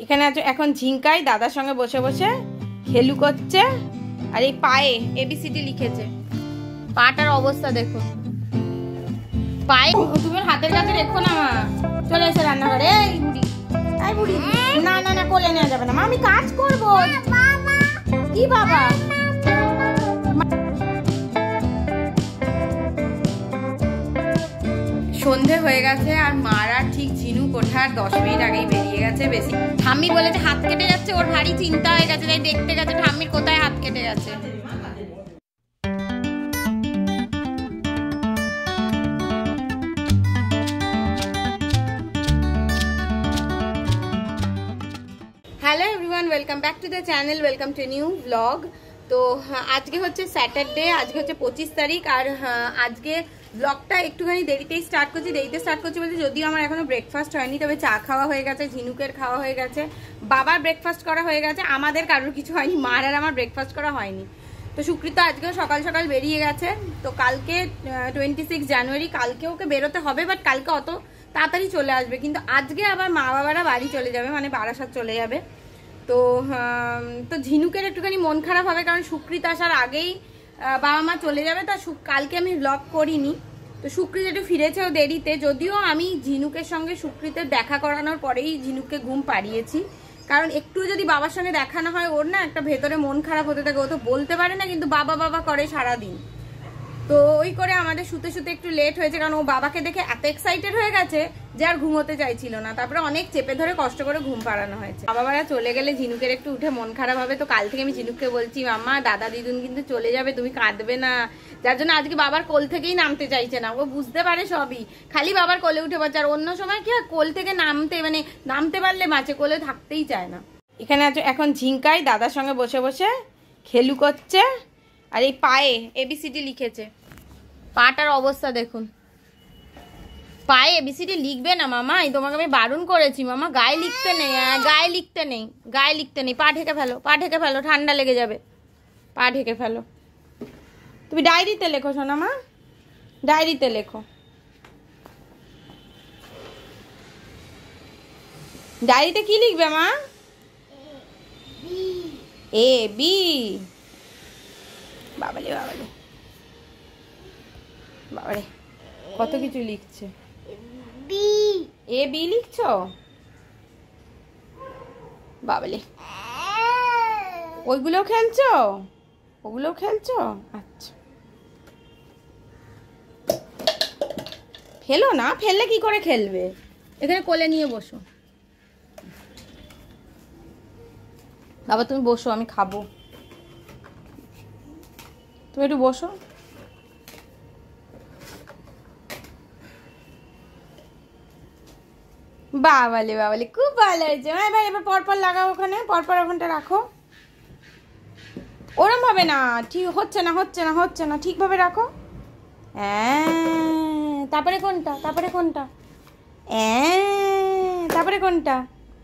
এখানে আছে এখন ঝিঙ্কাই দাদার সঙ্গে বসে বসে খেলু করছে আর এই পায়ে এবিসিডি লিখেছে। পাটার অবস্থা দেখো, পায়ে তুমি হাতের কাছে রেখো না মা, চলে এসে রান্নাঘরে। এই বুড়ি, এই বুড়ি, না না না কোলে নেওয়া যাবে না মা, আমি কাজ করবো। কি বাবা, সন্ধে হয়ে গেছে আর মারা ঠিক ঝিনুক ওঠার 10 মিনিট আগেই বেরিয়ে গেছে। বেশি ঠাম্মি বলেছে হাত কেটে যাচ্ছে, ওর ভারী চিন্তা হয়ে গেছে, তাই দেখতে গেছে ঠাম্মির কোথায় হাত কেটে গেছে। Hello everyone, welcome back to the channel, welcome to new blog. তো আজকে হচ্ছে স্যাটারডে, আজকে হচ্ছে 25 তারিখ। আর আজকে ব্লগটা একটুখানি দেরিতেই স্টার্ট করছি। দেরিতে স্টার্ট করছি বলতে যদিও আমার এখনো ব্রেকফাস্ট হয়নি, তবে চা খাওয়া হয়ে গেছে, ঝিনুকের খাওয়া হয়ে গেছে, বাবার ব্রেকফাস্ট করা হয়ে গেছে, আমাদের কারোর কিছু হয়নি, মার আর আমার ব্রেকফাস্ট করা হয়নি। তো সুকৃত আজকেও সকাল সকাল বেরিয়ে গেছে। তো কালকে 26 জানুয়ারি, কালকে ওকে বেরোতে হবে, বাট কালকে অত তাড়াতাড়ি চলে আসবে। কিন্তু আজকে আবার মা বাবারা বাড়ি চলে যাবে, মানে বারাসাত চলে যাবে। তো তো ঝিনুকের একটুখানি মন খারাপ হবে, কারণ সুকৃত আসার আগেই বাবা মা চলে যাবে। তা কালকে আমি ব্লগ করিনি। তো সুকৃত একটু ফিরেছেও দেরিতে, যদিও আমি ঝিনুকের সঙ্গে সুকৃতের দেখা করানোর পরেই ঝিনুককে ঘুম পাড়িয়েছি। কারণ একটু যদি বাবার সঙ্গে দেখা না হয়, ওর না একটা ভেতরে মন খারাপ হতে থাকে। ও তো বলতে পারে না, কিন্তু বাবা বাবা করে সারাদিন। তো ওই করে আমাদের শুতে শুতে একটু লেট হয়েছে, কারণ ও বাবাকে দেখে এত এক্সাইটেড হয়ে গেছে যে আর ঘুমোতে চাইছিল না। তারপরে অনেক চেপে ধরে কষ্ট করে ঘুম পাড়ানো হয়েছে। বাবারা চলে গেলে ঝিনুকের একটু উঠে মন খারাপ হবে। তো কাল থেকে আমি ঝিনুককে বলছি, মাম্মা দাদা দিদুন কিন্তু চলে যাবে, তুমি কাঁদবে না। যার জন্য আজকে বাবার কোল থেকেই নামতে চাইছে না। ও বুঝতে পারে সবই, খালি বাবার কোলে উঠে পড়ছে। আর অন্য সময় কি হয়, কোল থেকে নামতে পারলে মাছে কোলে থাকতেই চায় না। এখানে আছে এখন ঝিঙ্কাই দাদার সঙ্গে বসে বসে খেলু করছে আর এই পায়ে এবিসিডি লিখেছে। পাটার অবস্থা দেখুন, পায়ে এবিসিডি লিখবে না মামা, তোমাকে আমি বারণ করেছি মামা, গায়ে লিখতে নেই, গায়ে লিখতে নেই, গায়ে লিখতে নেই। পা ঢেকে ফেলো, পা ঢেকে ফেলো, ঠান্ডা লেগে যাবে, পা ঢেকে ফেলো। তুমি ডায়েরিতে লেখো শোনা মা, ডায়েরিতে লেখো। ডায়েরিতে কি লিখবে মা? A B. বাবালে বাবালে বাবারে, কত কিছু লিখছে। এ বি লিখছো? বাবালে, ওইগুলো খেলছো? ওগুলো খেলছো? আচ্ছা, ফেলো না, ফেললে কি করে খেলবে? এখানে কোলে নিয়ে বসো। বাবা তুমি বসো, আমি খাবো, তুমি একটু বসো। বাবালে বাবালে, খুব ভালো হয়েছে। হ্যাঁ ভাই, এবার পরপর লাগাও, ওখানে পরপর ওখানটা রাখো। ওরম ভাবে না, ঠিক হচ্ছে না, হচ্ছে না, হচ্ছে না, ঠিকভাবে রাখো। হ্যাঁ, তারপরে কোনটা? তারপরে কোনটা? তারপরে কোনটা?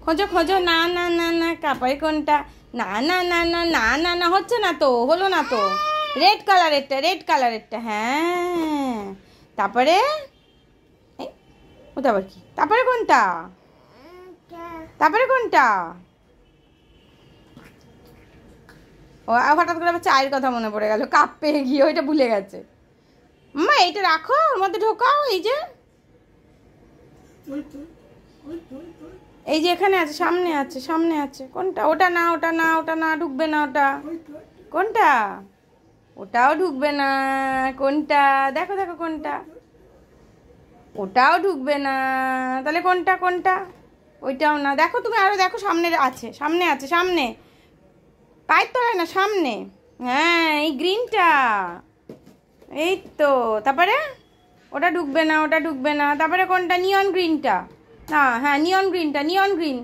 খোঁজো খোঁজো, না না না না, তারপরে কোনটা? না না না না না না না, হচ্ছে না তো, হলো না তো। রেড কালারেরটা, রেড কালারেরটা, হ্যাঁ। তারপরে ওটা আবার কি? তারপরে কোনটা? তারপরে কোনটা? ও হঠাৎ করে আবার চায়ের কথা মনে পড়ে গেল, কাপ পেয়ে গিয়ে ওইটা ভুলে গেছে। মা এইটা রাখো, ওর মধ্যে ঢোকাও। এই যে এই যে এখানে আছে, সামনে আছে, সামনে আছে। কোনটা? ওটা না, ওটা না, ওটা না, ঢুকবে না ওটা। কোনটা? ওটাও ঢুকবে না। কোনটা? দেখো দেখো কোনটা? ওটাও ঢুকবে না। তাহলে কোনটা? কোনটা? ওইটাও না। দেখো তুমি, আরো দেখো, সামনে আছে, সামনে আছে, সামনে, পায়ের তলায় না, সামনে। হ্যাঁ, এই গ্রিনটা, এই তো। তারপরে ওটা ঢুকবে না, ওটা ঢুকবে না। তারপরে কোনটা? নিয়ন গ্রিনটা না, হ্যাঁ নিয়ন গ্রিনটা, নিয়ন গ্রিন।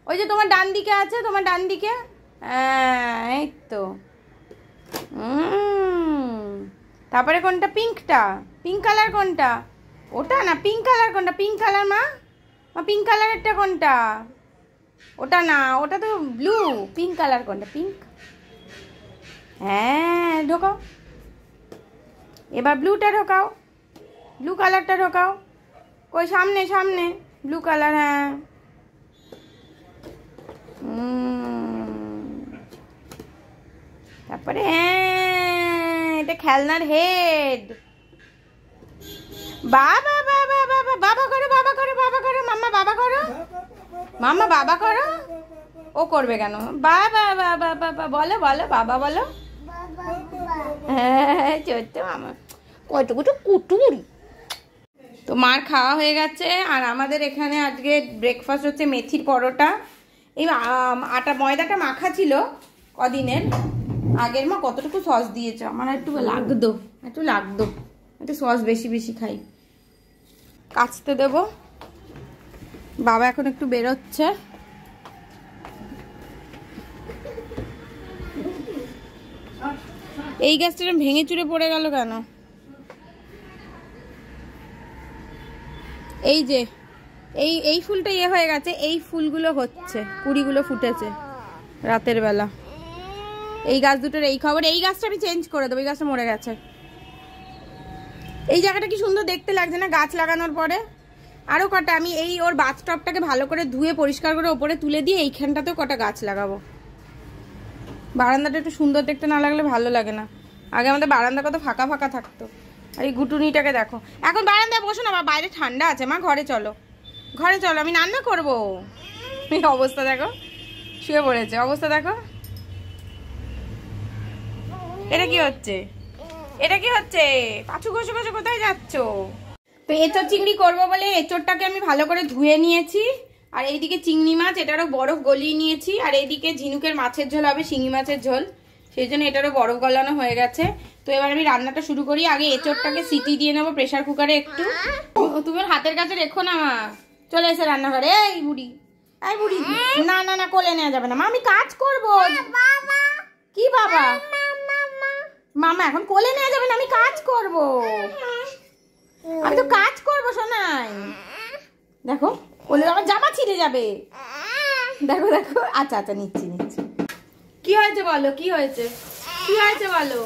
ওই যে তোমার ডান দিকে আছে, তোমার ডান দিকে। হ্যাঁ, এই তো। তারপরে কোনটা? পিঙ্কটা। পিঙ্ক কালার কোনটা? ওটা না, পিঙ্ক কালার কোনটা? পিঙ্ক কালার মা, পিঙ্ক কালারেরটা কোনটা? ওটা না, ওটা তো ব্লু। পিঙ্ক কালার কোনটা? পিঙ্ক। হ্যাঁ, ঢোকাও এবার, ব্লুটা ঢোকাও, ব্লু কালারটা ঢোকাও। কই? সামনে, সামনে ব্লু কালার। হ্যাঁ, তারপরে এটা খেলনার হেড। বাবা বাবা বাবা বাবা করো, বাবা করো, বাবা করো, মাম্মা বাবা করো, মাম্মা বাবা করো। ও করবে কেন? বাবা বাবা বাবা বলো, বলো বাবা বলো। হ্যাঁ চলছে মামা কতটুকু কুটুর। তো মার খাওয়া হয়ে গেছে, আর আমাদের এখানে আজকে ব্রেকফাস্ট হচ্ছে মেথির পরোটা। এই আটা ময়দাটা মাখা ছিল কদিনের আগের, মা কতটুকু সস দিয়েছে, আমার একটু লাগতো, একটু সস বেশি বেশি খাই। কাচতে দেব, বাবা এখন একটু বেরোচ্ছে। এই গাছটা ভেঙে চুরে পড়ে গেল কেন? এই যে এই ফুলটা ইয়ে হয়ে গেছে, এই ফুলগুলো হচ্ছে, কুড়িগুলো ফুটেছে রাতের বেলা। এই গাছ দুটোর এই খবর। এই গাছটা আমি চেঞ্জ করে দেবো, এই গাছটা মরে গেছে। এই জায়গাটা কি সুন্দর দেখতে লাগছে না গাছ লাগানোর পরে। আরও কটা আমি এই ওর বাথটবটাকে ভালো করে ধুয়ে পরিষ্কার করে ওপরে তুলে দিয়ে এইখানটাতেও কটা গাছ লাগাবো। বারান্দাটা একটু সুন্দর দেখতে না লাগলে ভালো লাগে না। আগে আমাদের বারান্দা কত ফাঁকা ফাঁকা থাকতো। আর এই গুটুনিটাকে দেখো, এখন বারান্দায় বসো না, বাইরে ঠান্ডা আছে, মা ঘরে চলো, ঘরে চলো, আমি রান্না করবো। এই অবস্থা দেখো, শুয়ে পড়েছে, অবস্থা দেখো। এটা কি হচ্ছে, এটা কি হচ্ছে? পাছু ঘষে ঘষে কোথায় যাচ্ছ? তো এঁচড় চিংড়ি করবো বলে এঁচড়টাকে আমি ভালো করে ধুয়ে নিয়েছি। আর এইদিকে চিংড়ি মাছ, এটারও বরফ গলিয়ে নিয়েছি। আর এইদিকে ঝিনুকের মাছের ঝোল হবে, শিঙি মাছের ঝোল, সেই জন্য এটারও বরফ গলানো হয়ে গেছে। তো এবার আমি রান্নাটা শুরু করি। আগে এঁচড়টাকে সিটি দিয়ে নেবো প্রেসার কুকারে একটু। তুমি হাতের কাছে রেখো না মা, চলে এসে রান্নাঘরে। এই বুড়ি, এই বুড়ি, না না না কোলে নেওয়া যাবে না মা, আমি কাজ করবো। কি বাবা? মামা এখন কোলে নেওয়া যাবে না, আমি কাজ করব, আমি তো কাজ করবো শোনাই। দেখো কোলে আমার জামা ছিঁড়ে যাবে, দেখো দেখো। আচ্ছা আচ্ছা নিচ্ছি নিচ্ছি। কি হয়েছে বলো, কি হয়েছে, কি হয়েছে বলো?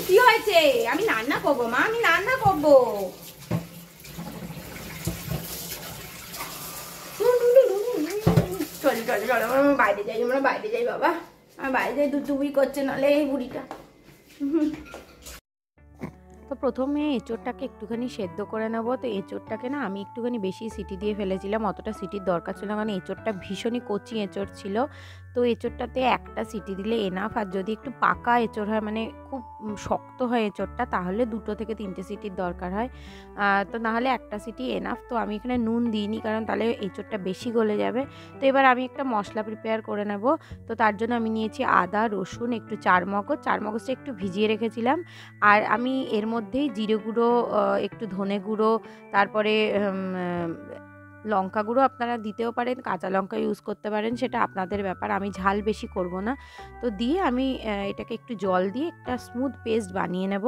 কি হয়েছে? আমি রান্না করবো মা, আমি রান্না করবো। চল চল চল, আমরা বাইরে যাই, আমরা বাইরে যাই বাবা, আমার বাইরে যাই। দুই করছে নাহলে এই বুড়িটা। তো প্রথমে এঁচোড়টাকে একটুখানি সেদ্ধ করে নেব। তো এঁচোড়টাকে না আমি একটুখানি বেশি সিটি দিয়ে ফেলেছিলাম, অতটা সিটির দরকার ছিল, কারণ এঁচোড়টা ভীষণই কচি এঁচোড় ছিল। তো এঁচোড়টাতে একটা সিটি দিলে এনাফ। আর যদি একটু পাকা এঁচোড় হয়, মানে খুব শক্ত হয় এঁচোড়টা, তাহলে 2 থেকে 3টে সিটির দরকার হয়। তো নাহলে একটা সিটি এনাফ। তো আমি এখানে নুন দিইনি, কারণ তাহলে এঁচোড়টা বেশি গলে যাবে। তো এবার আমি একটা মশলা প্রিপেয়ার করে নেব। তো তার জন্য আমি নিয়েছি আদা, রসুন, একটু চারমগজটা একটু ভিজিয়ে রেখেছিলাম। আর আমি এর মধ্যেই জিরে গুঁড়ো, একটু ধনে গুঁড়ো, তারপরে লঙ্কা গুঁড়ো আপনারা দিতেও পারেন, কাঁচা লঙ্কা ইউজ করতে পারেন, সেটা আপনাদের ব্যাপার। আমি ঝাল বেশি করব না। তো দিয়ে আমি এটাকে একটু জল দিয়ে একটা স্মুথ পেস্ট বানিয়ে নেব।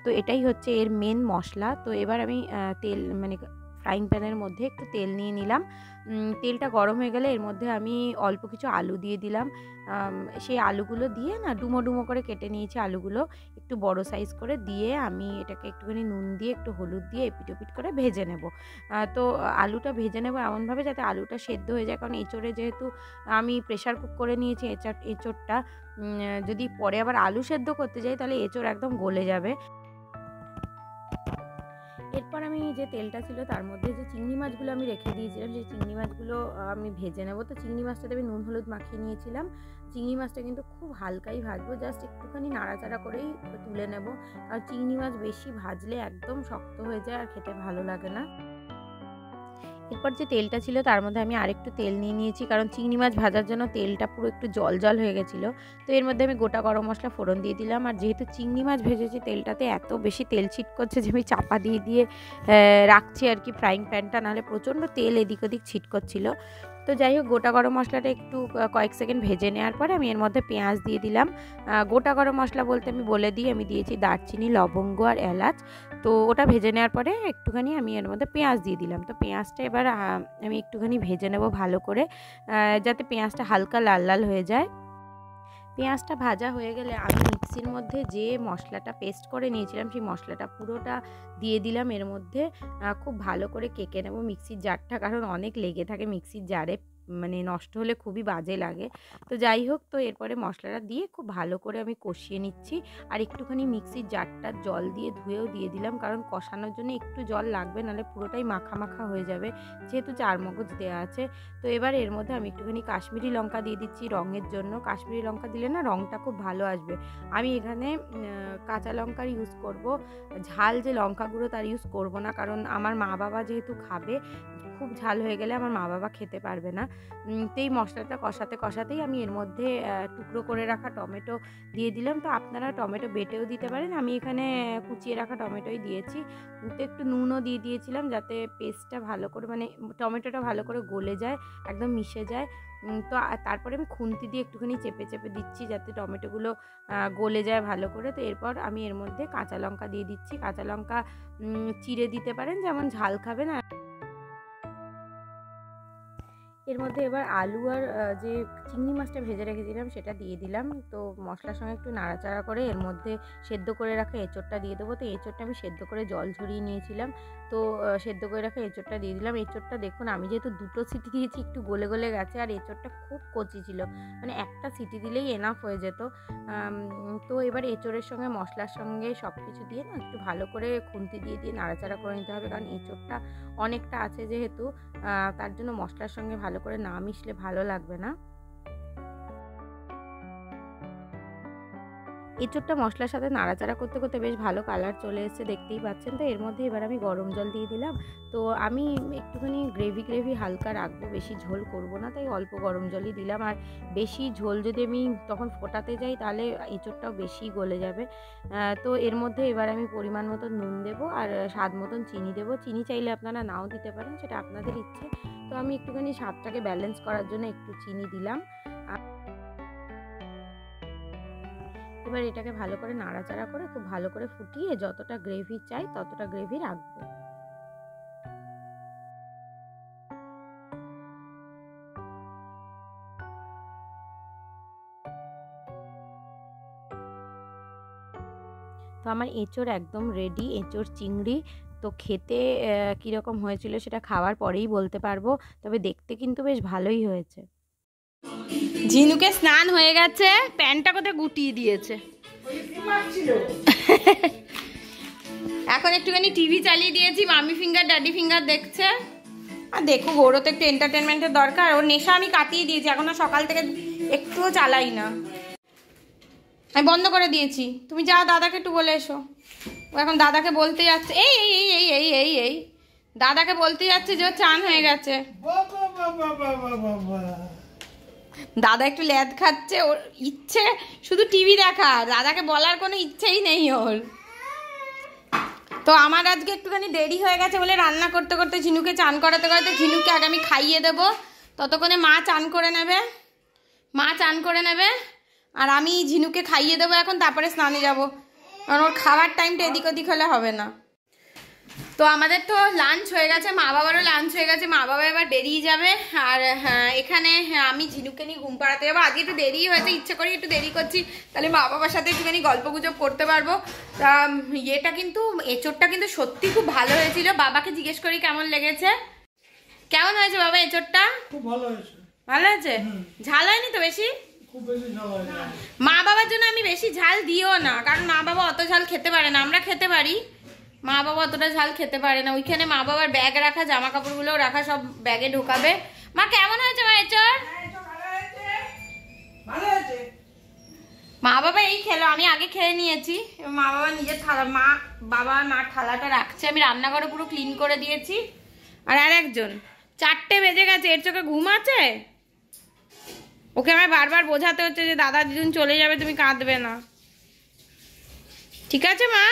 তো এটাই হচ্ছে এর মেন মশলা। তো এবার আমি তেল, মানে ফ্রাইং প্যানের মধ্যে একটু তেল নিয়ে নিলাম। তেলটা গরম হয়ে গেলে এর মধ্যে আমি অল্প কিছু আলু দিয়ে দিলাম। সেই আলুগুলো দিয়ে না ডুমো ডুমো করে কেটে নিয়েছি আলুগুলো, একটু বড় সাইজ করে দিয়ে আমি এটাকে একটুখানি নুন দিয়ে একটু হলুদ দিয়ে এপিট ওপিট করে ভেজে নেব। তো আলুটা ভেজে নেব এমনভাবে যাতে আলুটা সেদ্ধ হয়ে যায়, কারণ এঁচোড়ে যেহেতু আমি প্রেশার কুক করে নিয়েছি এঁচোড়টা, যদি পরে আবার আলু সেদ্ধ করতে যাই তাহলে এঁচোড় একদম গলে যাবে। এরপর আমি যে তেলটা ছিল তার মধ্যে যে চিংড়ি মাছগুলো আমি রেখে দিয়েছিলাম, সেই চিংড়ি মাছগুলো আমি ভেজে নেব। তো চিংড়ি মাছটাতে আমি নুন হলুদ মাখিয়ে নিয়েছিলাম। চিংড়ি মাছটা কিন্তু খুব হালকাই ভাজবো, জাস্ট একটুখানি নাড়াচাড়া করেই তুলে নেব। আর চিংড়ি মাছ বেশি ভাজলে একদম শক্ত হয়ে যায় আর খেতে ভালো লাগে না। এরপর যে তেলটা ছিল তার মধ্যে আমি আরেকটু তেল নিয়ে নিয়েছি, কারণ চিংড়ি মাছ ভাজার জন্য তেলটা পুরো একটু জল জল হয়ে গেছিলো। তো এর মধ্যে আমি গোটা গরম মশলা ফোড়ন দিয়ে দিলাম। আর যেহেতু চিংড়ি মাছ ভেজেছি তেলটাতে এত বেশি তেল ছিটকচ্ছে যে আমি চাপা দিয়ে দিয়ে রাখছি আর কি ফ্রাইং প্যানটা, নাহলে প্রচণ্ড তেল এদিক ওদিক ছিটকচ্ছিলো। তো যাই হোক, গোটা গরম মশলাটা একটু কয়েক সেকেন্ড ভেজে নেওয়ার পরে আমি এর মধ্যে পেঁয়াজ দিয়ে দিলাম। গোটা গরম মশলা বলতে আমি বলে দিই, আমি দিয়েছি দারচিনি, লবঙ্গ আর এলাচ। তো ওটা ভেজে নেওয়ার পরে একটুখানি আমি এর মধ্যে পেঁয়াজ দিয়ে দিলাম। তো পেঁয়াজটা এবার আমি একটুখানি ভেজে নেব ভালো করে, যাতে পেঁয়াজটা হালকা লাল লাল হয়ে যায়। পেঁয়াজটা ভাজা হয়ে গেলে আমি মিক্সির মধ্যে যে মশলাটা পেস্ট করে নিয়েছিলাম সেই মশলাটা পুরোটা দিয়ে দিলাম এর মধ্যে। খুব ভালো করে কেকে নেব মিক্সির জারটা, কারণ অনেক লেগে থাকে মিক্সির জারে মানে নষ্ট হলে খুবই বাজে লাগে। তো যাই হোক, তো এরপরে মশলাটা দিয়ে খুব ভালো করে আমি কষিয়ে নিচ্ছি। আর একটুখানি মিক্সির জারটা জল দিয়ে ধুয়েও দিয়ে দিলাম, কারণ কষানোর জন্য একটু জল লাগবে, নাহলে পুরোটাই মাখা মাখা হয়ে যাবে, যেহেতু চারমগজ দেওয়া আছে। তো এবার এর মধ্যে আমি একটুখানি কাশ্মীরি লঙ্কা দিয়ে দিচ্ছি রঙের জন্য। কাশ্মীরি লঙ্কা দিলে না রঙটা খুব ভালো আসবে। আমি এখানে কাঁচা লঙ্কার ইউজ করব, ঝাল যে লঙ্কা গুঁড়ো তার ইউজ করব না, কারণ আমার মা বাবা যেহেতু খাবে, খুব ঝাল হয়ে গেলে আমার মা বাবা খেতে পারবে না। তো এই মশলাটা কষাতে কষাতেই আমি এর মধ্যে টুকরো করে রাখা টমেটো দিয়ে দিলাম। তো আপনারা টমেটো বেটেও দিতে পারেন, আমি এখানে কুচিয়ে রাখা টমেটোই দিয়েছি। তো একটু নুনও দিয়ে দিয়েছিলাম, যাতে পেস্টটা ভালো করে, মানে টমেটোটা ভালো করে গলে যায়, একদম মিশে যায়। তো তারপরে আমি খুন্তি দিয়ে একটুখানি চেপে চেপে দিচ্ছি, যাতে টমেটোগুলো গলে যায় ভালো করে। তো এরপর আমি এর মধ্যে কাঁচা লঙ্কা দিয়ে দিচ্ছি। কাঁচা লঙ্কা চিড়ে দিতে পারেন, যেমন ঝাল খাবেন। এর মধ্যে এবার আলু আর যে চিংড়ি মাছটা ভেজে রেখেছিলাম সেটা দিয়ে দিলাম। তো মশলার সঙ্গে একটু নাড়াচাড়া করে এর মধ্যে সেদ্ধ করে রাখা এঁচোড়টা দিয়ে দেবো। তো এঁচোড়টা আমি সেদ্ধ করে জল ঝরিয়ে নিয়েছিলাম, তো সেদ্ধ করে রাখা এঁচোড়টা দিয়ে দিলাম। এঁচোড়টা দেখুন, আমি যেহেতু দুটো সিটি দিয়েছি, একটু গলে গলে গেছে, আর এঁচোড়টা খুব কচি ছিল, মানে একটা সিটি দিলেই এনাফ হয়ে যেত। তো এবার এঁচোড়ের সঙ্গে মশলার সঙ্গে সব কিছু দিয়ে না একটু ভালো করে খুন্তি দিয়ে দিয়ে নাড়াচাড়া করে নিতে হবে, কারণ এঁচোড়টা অনেকটা আছে যেহেতু, তার জন্য মশলার সঙ্গে ভালো করে না মিশলে ভালো লাগবে না। এঁচোড়টা মশলার সাথে নাড়াচাড়া করতে করতে বেশ ভালো কালার চলে এসেছে, দেখতেই পাচ্ছেন। তো এর মধ্যে এবার আমি গরম জল দিয়ে দিলাম। তো আমি একটুখানি গ্রেভি হালকা রাখবো, বেশি ঝোল করব না, তাই অল্প গরম জলই দিলাম। আর বেশি ঝোল যদি আমি তখন ফোটাতে যাই, তাহলে এঁচোড়টাও বেশি গলে যাবে। তো এর মধ্যে এবার আমি পরিমাণ মতো নুন দেবো, আর স্বাদ মতন চিনি দেবো। চিনি চাইলে আপনারা নাও দিতে পারেন, সেটা আপনাদের ইচ্ছে। তো আমি একটুখানি স্বাদটাকে ব্যালেন্স করার জন্য একটু চিনি দিলাম। এবার এটাকে ভালো করে নাড়াচাড়া করে খুব ভালো করে ফুটিয়ে যতটা গ্রেভি চাই ততটা গ্রেভি রাখবো। তো আমার এঁচোড় একদম রেডি, এঁচোড় চিংড়ি। তো খেতে কীরকম হয়েছিল সেটা খাওয়ার পরেই বলতে পারবো, তবে দেখতে কিন্তু বেশ ভালোই হয়েছে। ঝিনুকে স্নান হয়ে গেছে, প্যান্টটা কোথায় গুটিয়ে দিয়েছে। এখন একটুখানি টিভি চালিয়ে দিয়েছি, মামি ফিঙ্গার ড্যাডি ফিঙ্গার দেখছে। আর দেখো, ওরও তো একটু এন্টারটেনমেন্টের দরকার, ওর নেশা আমি কাটিয়ে দিয়েছি, এখন সকাল থেকে একটুও চালাই না, আমি বন্ধ করে দিয়েছি। তুমি যাও, দাদাকে একটু বলে এসো। ও এখন দাদাকে বলতে যাচ্ছে, এই এই এই এই এই এই দাদাকে বলতে যাচ্ছে যে ও চান হয়ে গেছে। দাদা একটু ল্যাদ খাচ্ছে, ওর ইচ্ছে শুধু টিভি দেখা, দাদাকে বলার কোনো ইচ্ছেই নেই ওর। তো আমার আজকে একটুখানি দেরি হয়ে গেছে বলে রান্না করতে করতে ঝিনুকে চান করাতে করাতে ঝিনুকে আগে আমি খাইয়ে দেবো, ততক্ষণে মা চান করে নেবে, আর আমি ঝিনুকে খাইয়ে দেবো এখন, তারপরে স্নানে যাব, কারণ ওর খাওয়ার টাইমটা এদিক ওদিক হলে হবে না। তো আমাদের তো লাঞ্চ হয়ে গেছে, মা বাবারও লাঞ্চ হয়ে গেছে, মা বাবা এবার বেরিয়ে যাবে। আর এখানে আমি ঝিনুকে নিয়ে ঘুম পাড়াতে যাবো। আজকে একটু দেরি হয়েছে, ইচ্ছে করি একটু দেরি করছি, তাহলে মা বাবার সাথে একটুখানি গল্প গুজব করতে পারবো। তা ইয়েটা কিন্তু, এঁচোড়টা কিন্তু সত্যি খুব ভালো হয়েছিল। বাবাকে জিজ্ঞেস করি কেমন লেগেছে। কেমন হয়েছে বাবা এঁচোড়টা? খুব ভালো হয়েছে। ভালো হয়েছে? ঝাল হয়নি তো বেশি? মা বাবার জন্য আমি বেশি ঝাল দিও না, কারণ মা বাবা অত ঝাল খেতে পারে না, আমরা খেতে পারি, মা বাবা অতটা ঝাল খেতে পারে না। ওইখানে মা বাবার ব্যাগ রাখা, জামা কাপড়গুলো রাখা, সব ব্যাগে ঢোকাবে। মা কেমন হয়েছে মা এঁচোড়? মা বাবা এই খেলো, আমি আগে খেয়ে নিয়েছি। মা বাবা নিজের থালা, মা থালাটা রাখছে, আমি রান্নাঘরে পুরো ক্লিন করে দিয়েছি। আর একজন 4টে বেজে গেছে, এর চোখে ঘুম আছে? ওকে আমার বারবার বোঝাতে হচ্ছে যে দাদা যেদিন চলে যাবে তুমি কাঁদবে না, ঠিক আছে মা?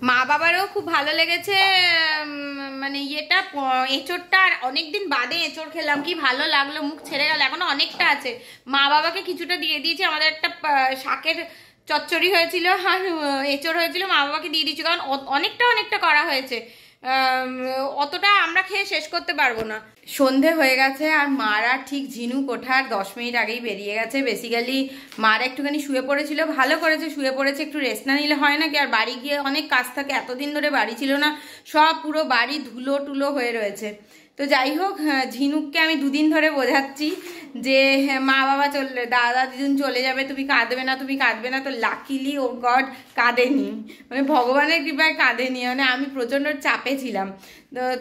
মা বাবারও খুব ভালো লেগেছে, মানে ইয়েটা এঁচোড়টা। আর অনেকদিন বাদে এঁচোড় খেলাম, কি ভালো লাগলো, মুখ ছেড়ে গেল, এখনো অনেকটা আছে। মা বাবাকে কিছুটা দিয়ে দিয়েছি, আমাদের একটা শাকের চচ্চড়ি হয়েছিল আর এঁচোড় হয়েছিল, মা বাবাকে দিয়ে দিচ্ছি, কারণ অনেকটা করা হয়েছে, অতটা আমরা খেয়ে শেষ করতে পারবো না। সন্ধে হয়ে গেছে, আর মারা ঠিক ঝিনুক ওঠার 10 মিনিট আগেই বেরিয়ে গেছে। বেসিক্যালি মারা একটুখানি শুয়ে পড়েছিল, ভালো করেছে শুয়ে পড়েছে, একটু রেস্ট না নিলে হয় না কি। আর বাড়ি গিয়ে অনেক কাজ থাকে, এতদিন ধরে বাড়ি ছিল না, সব পুরো বাড়ি ধুলো টুলো হয়ে রয়েছে। তো তো যাই হোক, ঝিনুককে আমি দুদিন ধরে বোঝাচ্ছি যে মা বাবা চললে, দাদা দিদুন চলে যাবে, তুমি কাঁদবে না, তুমি কাঁদবে না। তো লাকিলি ও গড কাঁদেনি, মানে ভগবানের কৃপায় কাঁদেনি। মানে আমি প্রচণ্ড চাপে ছিলাম।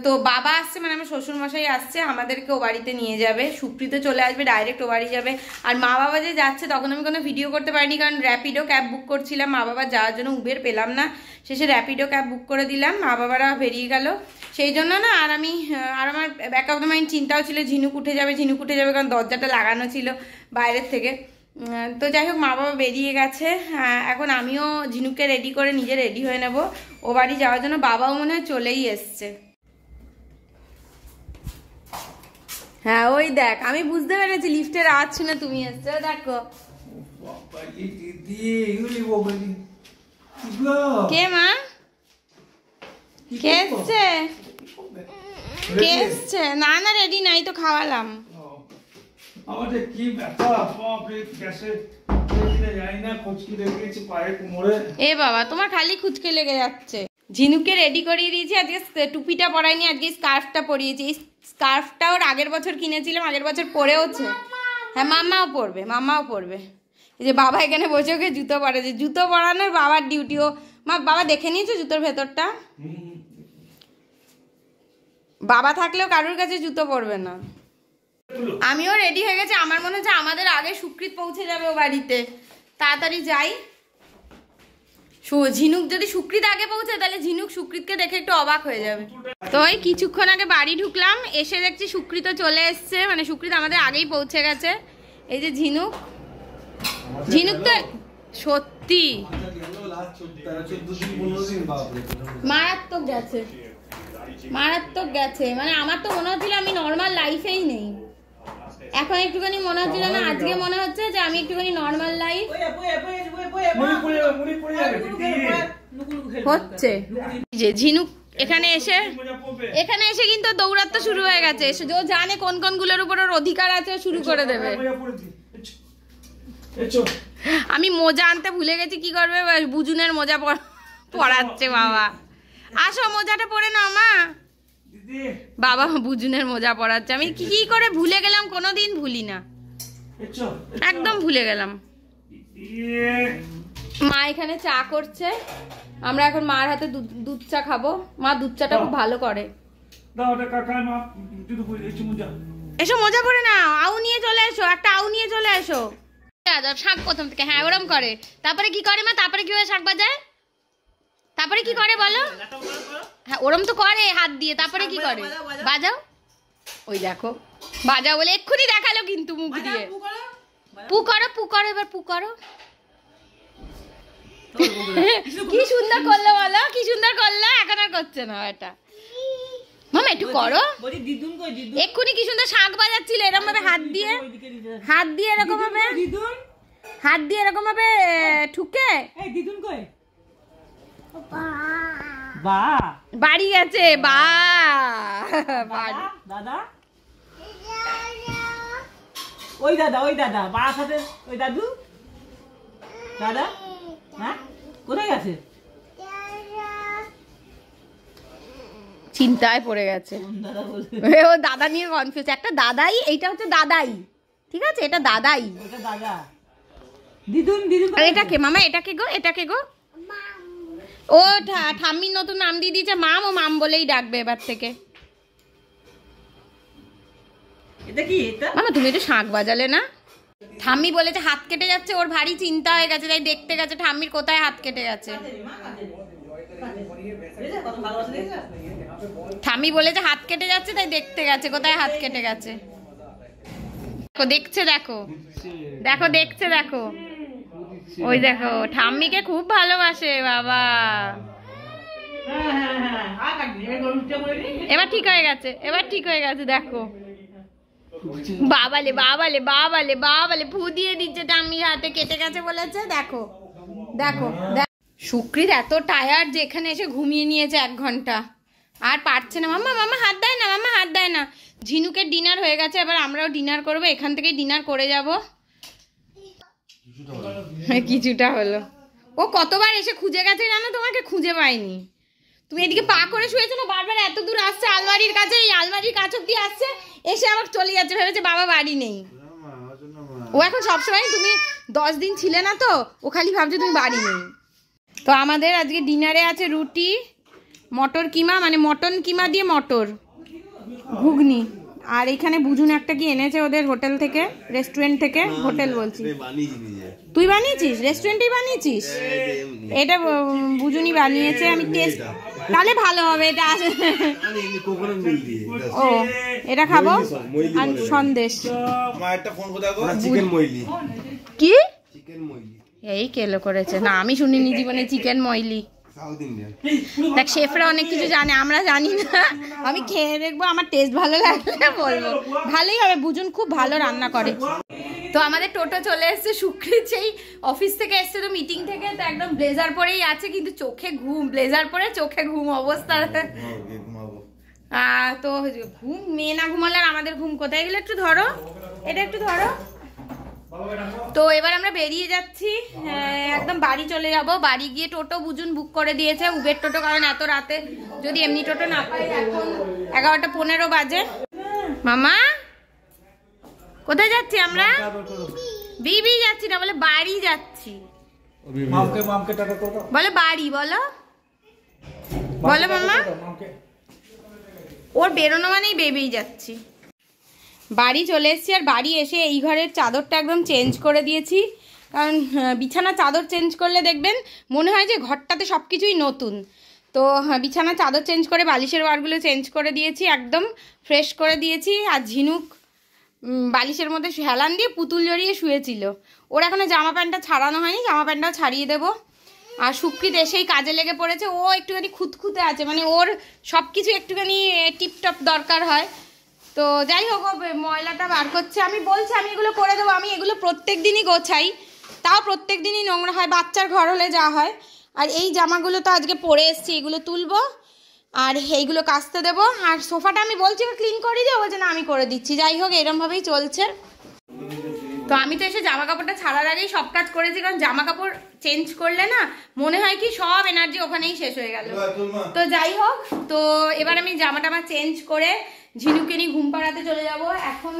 তো বাবা আসছে, মানে আমার শ্বশুরমশাই আসছে, আমাদেরকে ও বাড়িতে নিয়ে যাবে। সুপ্রিত চলে আসবে, ডাইরেক্ট ও বাড়ি যাবে। আর মা বাবা যে যাচ্ছে তখন আমি কোনো ভিডিও করতে পারিনি, কারণ র্যাপিডো ক্যাব বুক করছিলাম। মা বাবা যাওয়ার জন্য উবের পেলাম না, শেষে র্যাপিডো ক্যাব বুক করে দিলাম, মা বাবারা বেরিয়ে গেল। সেই জন্য না আর আমার ব্যাক অফ দ্য মাইন্ড চিন্তাও ছিল ঝিনুক উঠে যাবে, কারণ দরজাটা লাগানো ছিল বাইরের থেকে। তো যাই হোক, মা বাবা বেরিয়ে গেছে। এখন আমিও ঝিনুককে রেডি করে নিজে রেডি হয়ে নেব ও বাড়ি যাওয়ার জন্য। বাবাও মনে হয় চলেই এসছে। হ্যাঁ ওই দেখ, আমি বুঝতে পেরেছি লিফটের আওয়াজ শুনে তুমি এসছো। দেখো কে মা, কে এসছে? কে এসছে? না না রেডি নাই তো, খাওয়ালাম। আমাদের কি ব্যথা বাপরে, গ্যাসে যাই না, খুঁচকি লেগে গেছে পায়ে কোমরে। এ বাবা, তোমার খালি খুঁচকে লেগে যাচ্ছে। ঝিনুককে রেডি করিয়ে দিয়েছি, আজকে টুপিটা পরাইনি, আজকে স্কার্ফটা পরিয়েছি। এই স্কার্ফটা ওর আগের বছর কিনেছিলাম, আগের বছর পরেওছে। হ্যাঁ মাম্মাও পরবে, মাম্মাও পরবে। এই যে বাবা এখানে বসে ওকে জুতো পরেছে, জুতো পরানোর বাবার ডিউটিও। মা বাবা দেখে নিয়েছো জুতোর ভেতরটা? বাবা থাকলেও কারোর কাছে জুতো পরবে না। আমিও রেডি হয়ে গেছি। আমার মনে হচ্ছে আমাদের আগে সুকৃত পৌঁছে যাবে ও বাড়িতে, তাড়াতাড়ি যাই। ঝিনুক যদি সুকৃত আগে পৌঁছে, তাহলে ঝিনুক সুকৃতকে দেখে একটু অবাক হয়ে যাবে। তো ওই কিছুক্ষণ আগে বাড়ি ঢুকলাম, এসে দেখছি সুকৃত চলে এসছে, মানে সুকৃত আমাদের আগেই পৌঁছে গেছে। এই যে ঝিনুক, ঝিনুক তো সত্যি মারাত্মক গেছে, মারাত্মক গেছে। মানে আমার তো মনে হচ্ছিল আমি নর্মাল লাইফেই নেই, এখন একটুখানি মনে হচ্ছিল না, আজকে মনে হচ্ছে যে আমি একটুখানি নর্মাল লাইফ হচ্ছে। যে ঝিনুক এখানে এসে কিন্তু দৌড়াতে শুরু হয়ে গেছে। ও জানে কোন কোন গুলোর উপর ওর অধিকার আছে, শুরু করে দেবে। আমি মোজা আনতে ভুলে গেছি, কি করবে? বুজুনের মোজা পরাচ্ছে বাবা। আসো মোজাটা পরে নাও মা। বাবা বুজুনের মোজা পরাচ্ছে, আমি কি করে ভুলে গেলাম, কোনোদিন ভুলি না, একদম ভুলে গেলাম। মা এখানে চা করছে, আমরা এখন মার হাতে দুধ চা খাবো। মা দুধ চাটা খুব ভালো করে। এসো মোজা পরে নাও, আউ নিয়ে চলে এসো, একটা আউ নিয়ে চলে এসো। শাক প্রথম থেকে, হ্যাঁ ওরম করে। তারপরে কি করে মা? তারপরে কিভাবে শাক বাজায়? তারপরে কি করে বলো? হ্যাঁ ওরম তো করে হাত দিয়ে, তারপরে কি করে? বাজাও। ওই দেখো বাজাও বলে এক্ষুনি দেখালো কিন্তু মুখ দিয়ে। পু করো, পু করো, এবার পু করো। কি সুন্দর করলো বলো, কি সুন্দর করলো। এখন আর করছে না এটা। মামা একটু করো, এক্ষুনি কি সুন্দর শাক বাজাচ্ছিল এরকম ভাবে, হাত দিয়ে এরকম ভাবে, হাত দিয়ে এরকম ভাবে ঠুকে। বাড়ি গেছে বা দাদা, ওই দাদা, ওই দাদা বা সাথে ওই দাদু, দাদা হ্যাঁ কোথায় গেছে? চিন্তায় পড়ে গেছে ও, দাদা নিয়ে কনফিউজ। একটা দাদাই, এইটা হচ্ছে দাদাই, ঠিক আছে, এটা দাদাই। দাদা দিদুন, দিদুন। আর এটা কে মামা? এটা কে গো? এটা কে গো? ও ঠাম্মির নতুন নাম দিয়ে দিয়েছে মাম, ও মাম বলেই ডাকবে এবার থেকে। এটা কি? এটা মামা তুমি একটু শাঁখ বাজালে না? ঠাম্মি বলেছে হাত কেটে যাচ্ছে, ওর ভারী চিন্তা হয়ে গেছে, তাই দেখতে গেছে ঠাম্মির কোথায় হাত কেটে গেছে। ঠাম্মি বলেছে হাত কেটে যাচ্ছে, তাই দেখতে গেছে কোথায় হাত কেটে গেছে। দেখছে, দেখো দেখো, দেখছে, দেখো ওই দেখো, ঠাম্মিকে খুব ভালোবাসে বাবা। এবার ঠিক হয়ে গেছে, এবার ঠিক হয়ে গেছে, দেখো। বাবালে বাবালে বাবালে বাবালে ফু দিয়ে দিচ্ছে ঠাম্মির হাতে, কেটে গেছে বলেছে। দেখো দেখো, সুকৃত এত টায়ার্ড যে এখানে এসে ঘুমিয়ে নিয়েছে 1 ঘন্টা, আর পারছে না। মাম্মা মাম্মা হাত দেয় না, মাম্মা হাত দেয় না। ঝিনুকের ডিনার হয়ে গেছে, এবার আমরাও ডিনার করবো, এখান থেকেই ডিনার করে যাব। কিছুটা হলো। ও কতবার এসে খুঁজে গেছে জানো, তোমাকে খুঁজে পাইনি। তুমি এদিকে পা করে শুয়েছো না, বারবার এত দূর আসছে আলমারির কাছে, এই আলমারির কাছ অব্দি আসছে, এসে আবার চলে যাচ্ছে, ভেবেছে বাবা বাড়ি নেই। ও এখন সবসময়, তুমি 10 দিন ছিলে না তো, ও খালি ভাবছে তুমি বাড়ি নেই। তো আমাদের আজকে ডিনারে আছে রুটি, মটর কিমা, মানে মটন কিমা দিয়ে মটর, ঘুগনি, আর এখানে বুঝুন একটা কি এনেছে ওদের হোটেল থেকে, রেস্টুরেন্ট থেকে, হোটেল বলছি। তুই বানিয়েছিস? রেস্টুরেন্টেই বানিয়েছিস? এটা বুঝুনি বানিয়েছে, আমি টেস্ট, তাহলে ভালো হবে এটা। ও এটা খাবো আর সন্দেশ। কি এই কেলো করেছে না, আমি শুনিনি জীবনে চিকেন ময়লি। দেখ শেফরা অনেক কিছু জানে, আমরা জানি না। আমি খেয়ে দেখবো, আমার টেস্ট ভালো লাগলে বলবো। ভালোই হবে, বুঝুন খুব ভালো রান্না করে। তো আমাদের টোটো চলে এসছে, সুকৃত সেই অফিস থেকে এসছে তো মিটিং থেকে, তো একদম ব্লেজার পরেই আছে, কিন্তু চোখে ঘুম, ব্লেজার পরে চোখে ঘুম অবস্থা। তো ঘুম, মেয়ে না ঘুমালে আমাদের ঘুম কোথায় গেলে, একটু ধরো এটা, একটু ধরো। তো এবার আমরা বেরিয়ে যাচ্ছি, একদম বাড়ি চলে যাব। বাড়ি গিয়ে টোটো বুঝুন বুক করে দিয়েছে, উবের টোটো, কারণ এত রাতে যদি এমনি টোটো না পাই। এখন 11:15 বাজে। মামা কোথায় যাচ্ছি আমরা? বিবি যাচ্ছি না, বলে বাড়ি যাচ্ছি। বলো বাড়ি, বলো বলো মামা। ওর বেরোনো মানেই বেবেই যাচ্ছি। বাড়ি চলে এসেছি, আর বাড়ি এসে এই ঘরের চাদরটা একদম চেঞ্জ করে দিয়েছি, কারণ বিছানা চাদর চেঞ্জ করলে দেখবেন মনে হয় যে ঘরটাতে সব কিছুই নতুন। তো বিছানা চাদর চেঞ্জ করে বালিশের ওয়ারগুলো চেঞ্জ করে দিয়েছি, একদম ফ্রেশ করে দিয়েছি। আর ঝিনুক বালিশের মধ্যে হেলান দিয়ে পুতুল জড়িয়ে শুয়েছিল, ওর এখনো জামা প্যান্টটা ছাড়ানো হয়নি, জামা প্যান্টটাও ছাড়িয়ে দেবো। আর সুকৃত এসেই কাজে লেগে পড়েছে, ও একটুখানি খুঁতখুঁতে আছে, মানে ওর সব কিছু একটুখানি টিপটপ দরকার হয়। তো যাই হোক, ময়লাটা বার করছে, আমি বলছি আমি এগুলো করে দেবো। আমি এগুলো প্রত্যেক দিনই গোছাই, তাও প্রত্যেক দিনই নোংরা হয়, বাচ্চার ঘর হলে যা হয়। আর এই জামাগুলো তো আজকে পরে এসছি, এগুলো তুলবো আর এইগুলো কাচতে দেবো। আর সোফাটা আমি বলছি ক্লিন করে দিও, বলছে না আমি করে দিচ্ছি। যাই হোক, এরমভাবেই চলছে। তো আমি তো এসে জামা কাপড়টা ছাড়ার আগেই সব কাজ করেছি, কারণ জামা কাপড় চেঞ্জ করলে না মনে হয় কি সব এনার্জি ওখানেই শেষ হয়ে গেল। তো যাই হোক, তো এবার আমি জামাটা আমার চেঞ্জ করে ঝিনুকে নিয়ে ঘুম পাড়াতে চলে যাব। এখন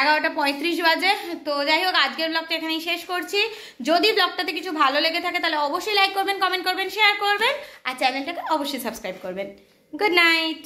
11:35 বাজে। তো যাই হোক, আজকের ব্লগটা এখানেই শেষ করছি। যদি ব্লগটাতে কিছু ভালো লেগে থাকে তাহলে অবশ্যই লাইক করবেন, কমেন্ট করবেন, শেয়ার করবেন, আর চ্যানেলটাকে অবশ্যই সাবস্ক্রাইব করবেন। Good night.